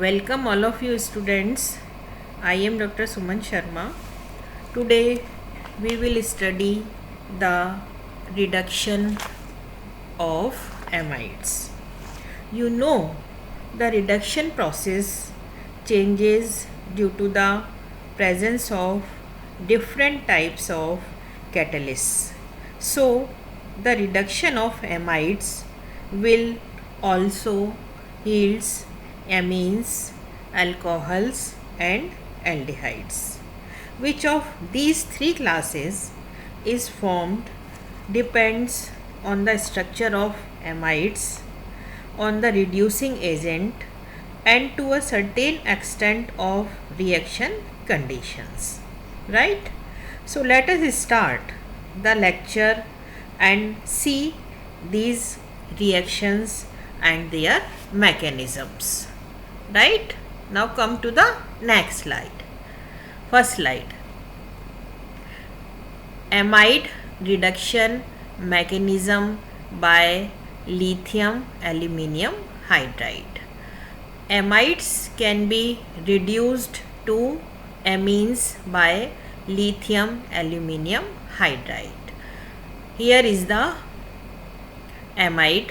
Welcome all of you students. I am Dr. Suman Sharma. Today we will study the reduction of amides. You know the reduction process changes due to the presence of different types of catalysts. So the reduction of amides will also yields amines, alcohols and aldehydes. Which of these three classes is formed depends on the structure of amides, on the reducing agent and to a certain extent of reaction conditions. Right? So let us start the lecture and see these reactions and their mechanisms. Right? Now come to the next slide. First slide. Amide reduction mechanism by lithium aluminium hydride. Amides can be reduced to amines by lithium aluminium hydride. Here is the amide.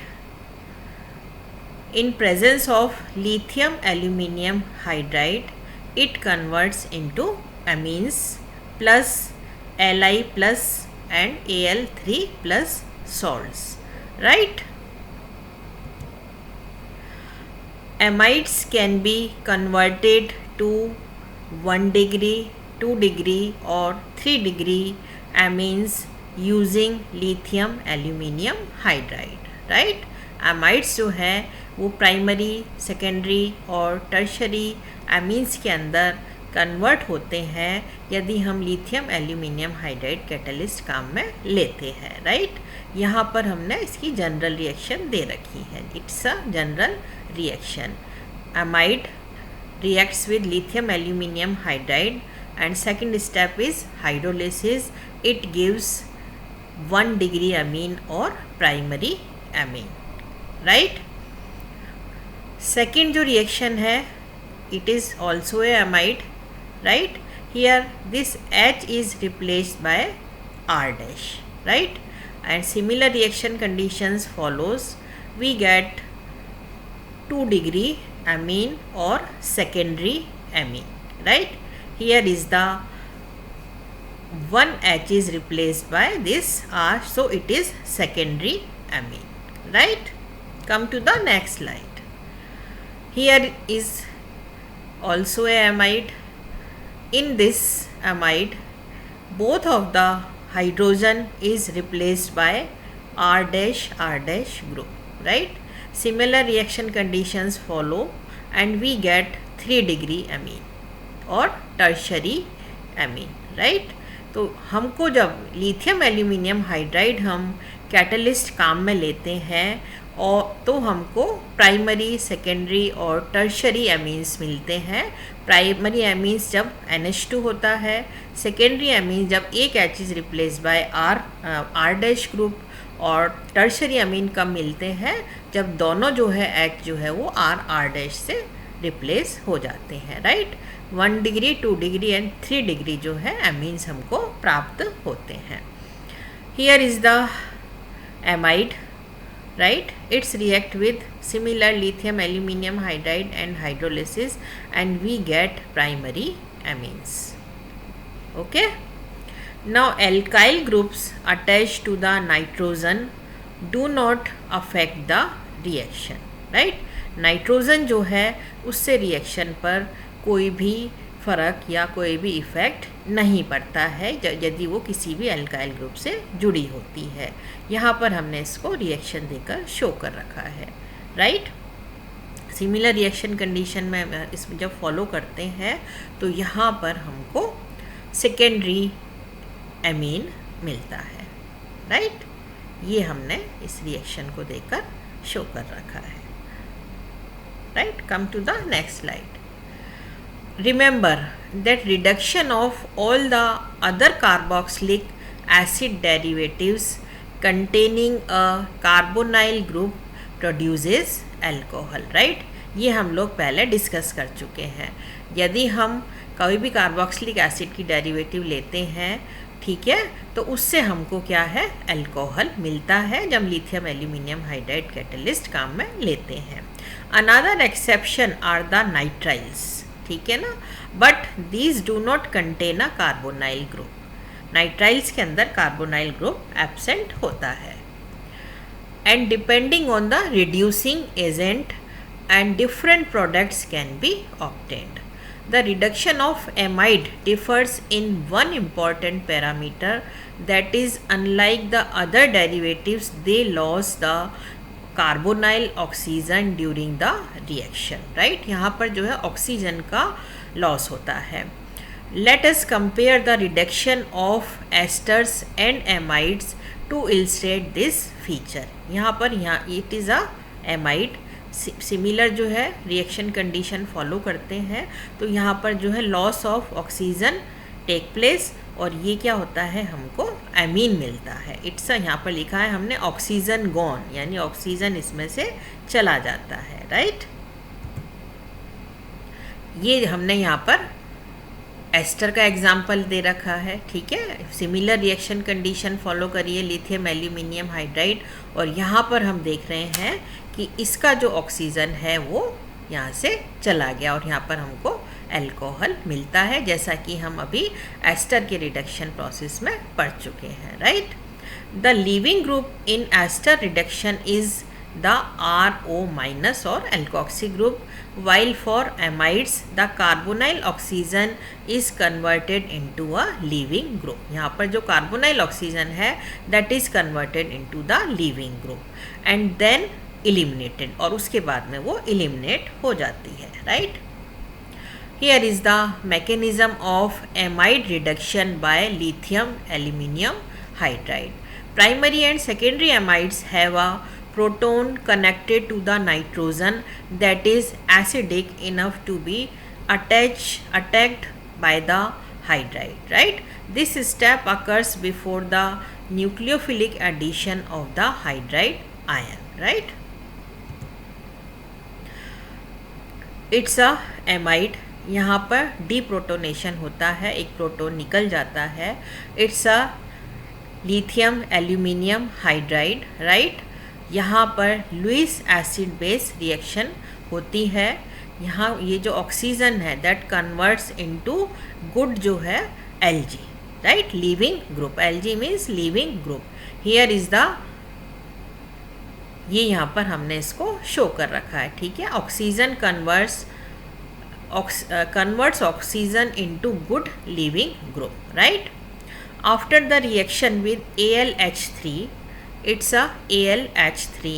In presence of lithium aluminium hydride, it converts into amines plus Li plus and Al3 plus salts. Right? Amides can be converted to 1 degree, 2 degree or 3 degree amines using lithium aluminium hydride. Right? Amides जो हैं वो primary, secondary और tertiary amines के अंदर convert होते हैं यदि हम लिथियम एल्यूमिनियम हाइड्राइड कैटलिस्ट काम में लेते हैं. राइट? यहाँ पर हमने इसकी जनरल रिएक्शन दे रखी है. It's a general reaction. Amide reacts with lithium aluminium hydride and second step is hydrolysis. It gives 1 degree amine or primary amine. Right? Second जो reaction है, it is also a amide. Right? Here this H is replaced by R dash. Right? And similar reaction conditions follows. We get 2 degree amine or secondary amine. Right? Here is the 1 H is replaced by this R, so it is secondary amine. Right? Come to the next slide. Here is also a amide. In this amide, both of the hydrogen is replaced by R dash group. Right? Similar reaction conditions follow and we get 3 degree amine or tertiary amine. Right? तो हमको जब lithium aluminium hydride हम catalyst काम में लेते हैं और तो हमको प्राइमरी, सेकेंडरी और टर्शरी एमीन्स मिलते हैं. प्राइमरी एमीन्स जब NH2 होता है, सेकेंडरी एमीन्स जब एक H is replace by R dash group और टर्शरी अमीन कब मिलते हैं जब दोनों जो है H जो है वो R डैश से रिप्लेस हो जाते हैं. Right? 1 degree, 2 degree and 3 degree जो है एमीन्स हमको प्राप्त होते हैं. Here is the amide. Right? It's react with similar lithium aluminium hydride and hydrolysis and we get primary amines. Okay? Now alkyl groups attached to the nitrogen do not affect the reaction. Right? Nitrogen जो है उससे reaction पर कोई भी फ़र्क या कोई भी इफ़ेक्ट नहीं पड़ता है यदि वो किसी भी अल्काइल ग्रुप से जुड़ी होती है. यहाँ पर हमने इसको रिएक्शन देकर शो कर रखा है. राइट? सिमिलर रिएक्शन कंडीशन में इसमें जब फॉलो करते हैं तो यहाँ पर हमको सेकेंडरी एमीन मिलता है. राइट? ये हमने इस रिएक्शन को देकर शो कर रखा है. Right? Come to the next slide. Remember that reduction of all the other carboxylic acid derivatives containing a carbonyl group produces alcohol. Right? ये हम लोग पहले डिस्कस कर चुके हैं। यदि हम कोई भी कार्बोक्सिलिक एसिड की डेरिवेटिव लेते हैं, ठीक है, तो उससे हमको क्या है, अल्कोहल मिलता है जब लिथियम एल्यूमिनियम हाइड्राइड कैटलिस्ट काम में लेते हैं। Another exception are the nitriles, ठीक है ना, but these do not contain a carbonyl group. Nitriles के अंदर कार्बोनाइल ग्रुप एब्सेंट होता है। And depending on the reducing agent and different products can be obtained. The reduction of amide differs in one important parameter, that is, unlike the other derivatives, they lose the carbonyl oxygen during the reaction, right? यहाँ पर जो है oxygen का loss होता है। Let us compare the reduction of esters and amides to illustrate this feature. यहाँ पर it is a amide, similar जो है रिएक्शन कंडीशन फॉलो करते हैं, तो यहाँ पर जो है loss of oxygen take place और ये क्या होता है, हमको एमीन मिलता है। इट्स यहाँ पर लिखा है हमने ऑक्सीजन गॉन, यानी ऑक्सीजन इसमें से चला जाता है, राइट। ये हमने यहाँ पर एस्टर का एग्जाम्पल दे रखा है, ठीक है। सिमिलर रिएक्शन कंडीशन फॉलो करिए लिथियम एल्यूमिनियम हाइड्राइड, और यहाँ पर हम देख रहे हैं कि इसका जो ऑक्सीजन है वो यहाँ से चला गया और यहाँ पर हमको अल्कोहल मिलता है, जैसा कि हम अभी एस्टर के रिडक्शन प्रोसेस में पढ़ चुके हैं, right. The leaving group in ester reduction is the RO minus or alkoxy group, while for amides the carbonyl oxygen is converted into a leaving group. यहाँ पर जो carbonyl oxygen है that is converted into the leaving group and then eliminated, और उसके बाद में वो eliminate हो जाती है, right? Here is the mechanism of amide reduction by lithium aluminium hydride. Primary and secondary amides have a proton connected to the nitrogen that is acidic enough to be attacked by the hydride, right? This step occurs before the nucleophilic addition of the hydride ion, right? It's a amide, यहाँ पर deprotonation होता है, एक proton निकल जाता है। It's a lithium aluminium hydride, right. यहाँ पर लुईस एसिड बेस रिएक्शन होती है। यहाँ ये जो ऑक्सीजन है दैट कन्वर्ट्स इनटू गुड जो है Lg, right, leaving group. Lg means leaving group. Here is the, ये यहाँ पर हमने इसको शो कर रखा है, ठीक है। Oxygen converts oxygen into good leaving group, right. After the reaction with AlH3, it's a AlH3,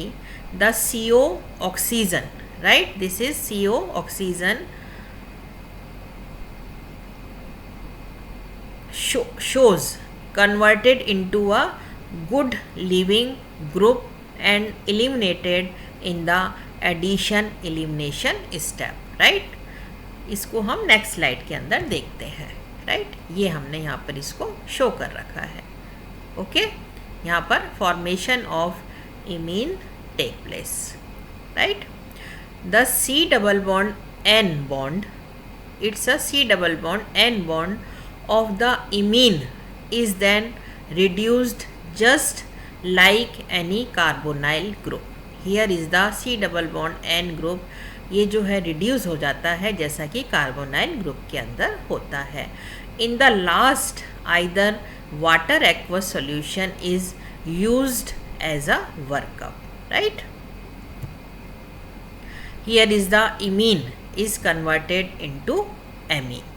the CO oxygen, right, this is CO oxygen shows converted into a good leaving group and eliminated in the addition elimination step, right। इसको हम next slide के अंदर देखते हैं, right. ये हमने यहाँ पर इसको शो कर रखा है, ओके। यहाँ पर formation of imine take place, right. The C double bond N bond, it's a C double bond N bond of the imine is then reduced just like any carbonyl group. Here is the C double bond N group, ये जो है reduce हो जाता है जैसा कि carbonyl group के अंदर होता है। In the last either water aqueous solution is used as a workup, right? Here is the imine is converted into amine,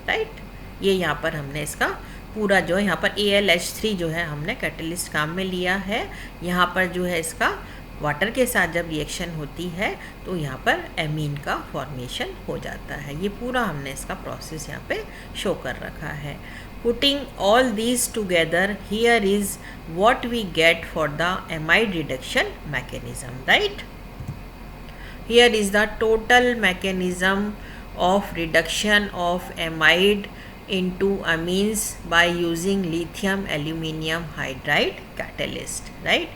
right? ये यहाँ पर हमने इसका पूरा जो है यहाँ पर AlH3 जो है हमने कैटलिस्ट काम में लिया है। यहाँ पर जो है इसका वाटर के साथ जब रिएक्शन होती है तो यहाँ पर एमीन का फॉर्मेशन हो जाता है। ये पूरा हमने इसका प्रोसेस यहाँ पे शो कर रखा है। Putting all these together, here is what we get for the amide reduction mechanism, right? Here is the total mechanism of reduction of amide into amines by using lithium aluminium hydride catalyst, right?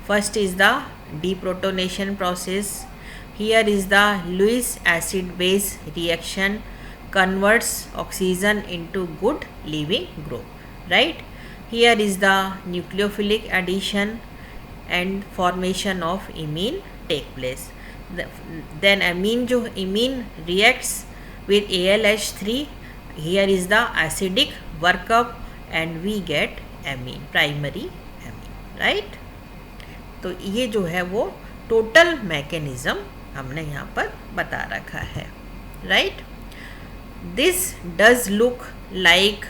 First is the deprotonation process, Here is the Lewis acid base reaction converts oxygen into good leaving group, right? Here is the nucleophilic addition and formation of imine take place. Then imine reacts with AlH3. Here is the acidic workup and we get amine, primary amine, right? तो ये जो है वो total mechanism हमने यहाँ पर बता रखा है, right? This does look like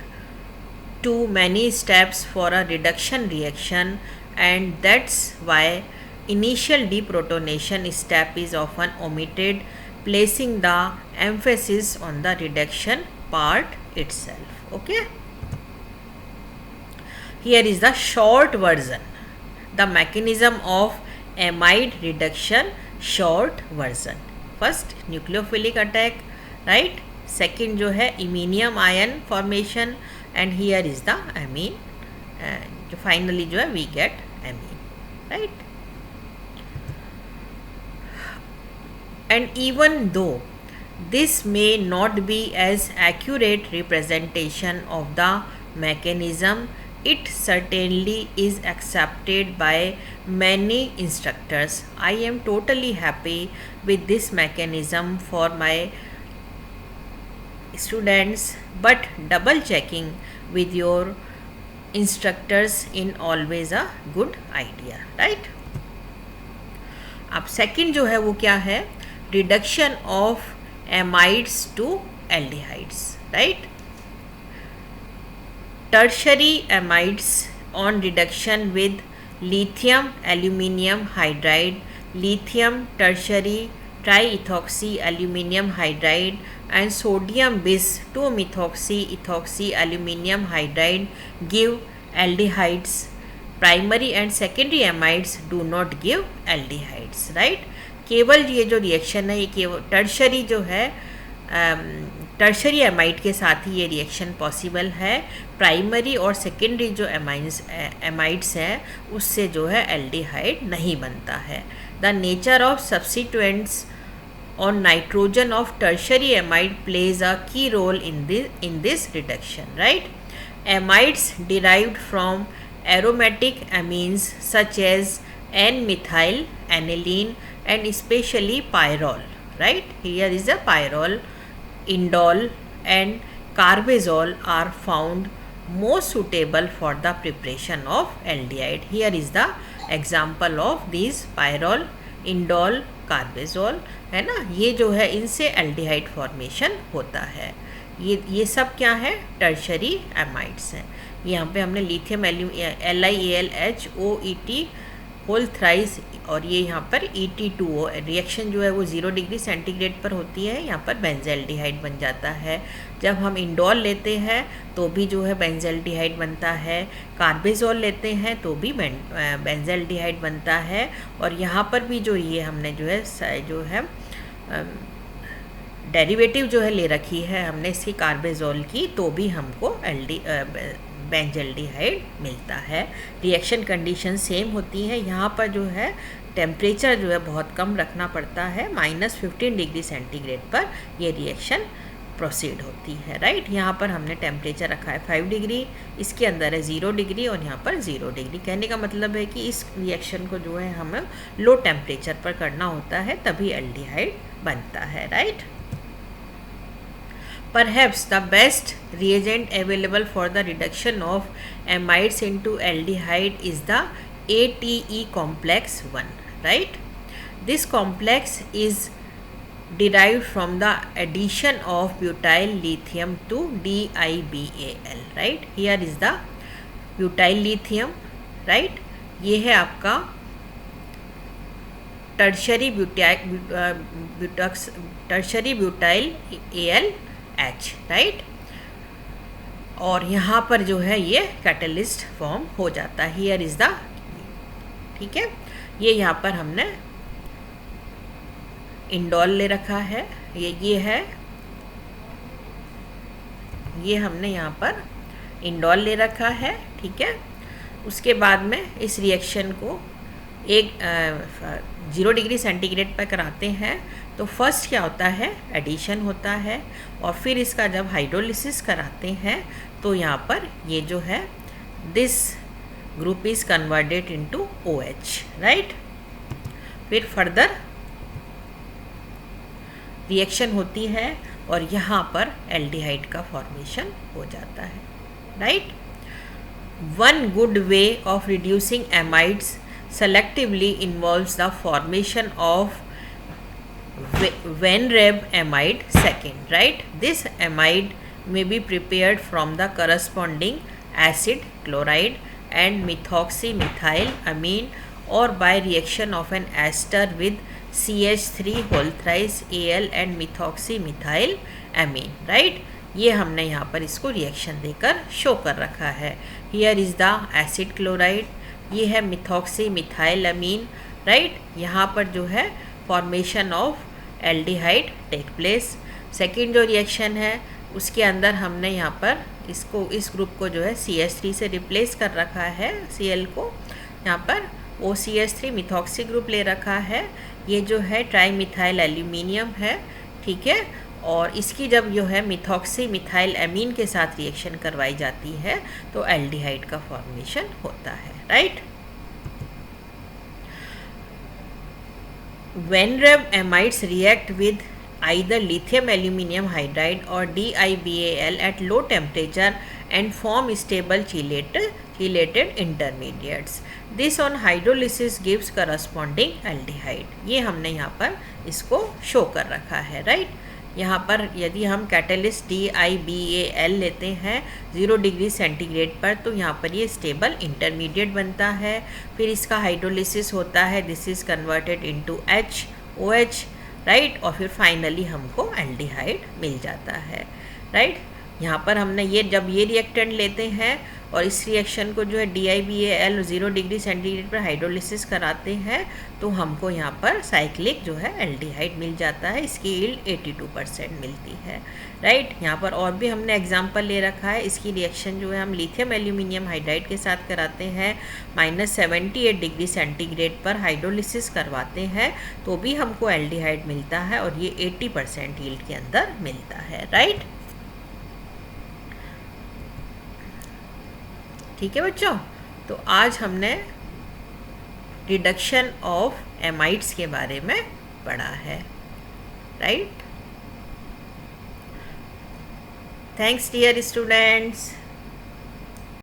too many steps for a reduction reaction, and that's why initial deprotonation step is often omitted, placing the emphasis on the reduction part itself. Okay, here is the short version, the mechanism of amide reduction, short version. First nucleophilic attack, right? Second जो है iminium ion formation, and here is the amine, and finally जो है we get amine, right? And even though this may not be as accurate representation of the mechanism, it certainly is accepted by many instructors. I am totally happy with this mechanism for my students, but double checking with your instructors in always a good idea, right? अब second जो है वो क्या है? Reduction of amides to aldehydes, right? Tertiary amides on reduction with lithium aluminium hydride, lithium tertiary triethoxy aluminium hydride, and sodium bis 2-methoxy ethoxy aluminium hydride give aldehydes. Primary and secondary amides do not give aldehydes, right? केवल ये जो reaction है ये केवल tertiary जो है tertiary amide के साथ ही ये रिएक्शन पॉसिबल है. प्राइमरी और सेकेंडरी जो एमाइड्स हैं उससे जो है एल्डिहाइड नहीं बनता है. The nature of substituents on nitrogen of tertiary amide plays a key role in this reduction, right? Amides derived from aromatic amines such as N-methyl aniline and especially pyrrole, right? Here is a pyrrole, indole and carbazole are found most suitable for the preparation of aldehyde. Here is the example of these pyrrole, indole, कार्बेजोल, है ना? ये जो है इनसे aldehyde formation होता है. ये सब क्या है? टर्शरी एमाइड्स हैं. यहाँ पे हमने लिथियम LiAlHOET होल थ्राइस और ये यहाँ पर ET2O रिएक्शन जो है वो 0 डिग्री सेंटीग्रेड पर होती है. यहाँ पर बेंजल्डिहाइड बन जाता है. जब हम इंडोल लेते हैं तो भी जो है बेंजल्डिहाइड बनता है. कार्बेजोल लेते हैं तो भी बेंजल्डिहाइड बनता है. और यहाँ पर भी जो ये हमने जो है डेरिवेटिव जो है ले रखी है हमने इसकी कार्बेजोल की, तो भी हमको बेंजल्डिहाइड मिलता है. रिएक्शन कंडीशन सेम होती है. यहाँ पर जो है टेम्परेचर जो है बहुत कम रखना पड़ता है. -15 डिग्री सेंटीग्रेड पर ये रिएक्शन प्रोसीड होती है, राइट? यहाँ पर हमने टेम्परेचर रखा है 5 डिग्री, इसके अंदर है 0 डिग्री और यहाँ पर 0 डिग्री. कहने का मतलब है कि इस रिएक्शन को जो है हमें लो टेम्परेचर पर करना होता है तभी एल्डिहाइड बनता है, right? Perhaps the best reagent available for the reduction of amides into aldehyde is the ATE complex 1, right? This complex is derived from the addition of butyl lithium to DiBAL, right? Here is the butyl lithium, right? ये है आपका tertiary butyl AlH, right? और यहाँ पर जो है ये catalyst form हो जाता है. हियर इज द, ठीक है, ये यहाँ पर हमने इंडोल ले रखा है. ये है, ये हमने यहाँ पर इंडोल ले रखा है, ठीक है. उसके बाद में इस रिएक्शन को 0 डिग्री सेंटीग्रेड पर कराते हैं तो फर्स्ट क्या होता है, एडिशन होता है, और फिर इसका जब हाइड्रोलिसिस कराते हैं तो यहाँ पर ये जो है this group is converted into OH, right. फिर फर्दर रिएक्शन होती है और यहाँ पर एल्डिहाइड का फॉर्मेशन हो जाता है, right. One good way of reducing amides selectively involves the formation of Van Reb amide second, right. This amide may be prepared from the corresponding acid, chloride and methoxymethyl amine or by reaction of an ester with CH3 whole thrice Al and methoxymethyl amine, right. ये हमने यहाँ पर इसको reaction देकर show कर रखा है। Here is the acid chloride, ये है मिथॉक्सी मिथाइल अमीन, राइट। यहाँ पर जो है formation of aldehyde take place. Second जो रिएक्शन है उसके अंदर हमने यहाँ पर इसको, इस ग्रुप को जो है CH3 से रिप्लेस कर रखा है, Cl को यहाँ पर OCH3 मिथॉक्सी ग्रुप ले रखा है। ये जो है ट्राई मिथाइल एल्यूमिनियम है, ठीक है। और इसकी जब जो है मिथॉक्सी मिथाइल अमीन के साथ रिएक्शन करवाई जाती है तो एल्डिहाइड का फॉर्मेशन होता है, right. Van Reb amides react with either lithium aluminum hydride or DiBAl at low temperature and form stable chelated intermediates. This on hydrolysis gives corresponding aldehyde. ये हमने यहाँ पर इसको शो कर रखा है, राइट। यहाँ पर यदि हम कैटलिस्ट DiBAl लेते हैं 0 डिग्री सेंटीग्रेड पर तो यहाँ पर ये स्टेबल इंटरमीडिएट बनता है। फिर इसका हाइड्रोलिसिस होता है, this is converted into OH, right. और फिर फाइनली हमको एल्डिहाइड मिल जाता है, राइट। यहाँ पर हमने ये जब ये रिएक्टेंट लेते हैं और इस रिएक्शन को जो है DiBAl 0 डिग्री सेंटीग्रेड पर हाइड्रोलिसिस कराते हैं तो हमको यहाँ पर साइक्लिक जो है एल्डिहाइड मिल जाता है। इसकी यील्ड 82% मिलती है, राइट। यहाँ पर और भी हमने एग्जांपल ले रखा है। इसकी रिएक्शन जो है हम लिथियम एल्यूमिनियम हाइड्राइड के साथ कराते हैं, -78 डिग्री सेंटीग्रेड पर हाइड्रोलिसिस करवाते हैं तो भी हमको एल्डिहाइड मिलता है और ये 80% यील्ड के अंदर मिलता है, राइट। ठीक है बच्चों, तो आज हमने रिडक्शन ऑफ एमाइड्स के बारे में पढ़ा है, राइट। Thanks dear students.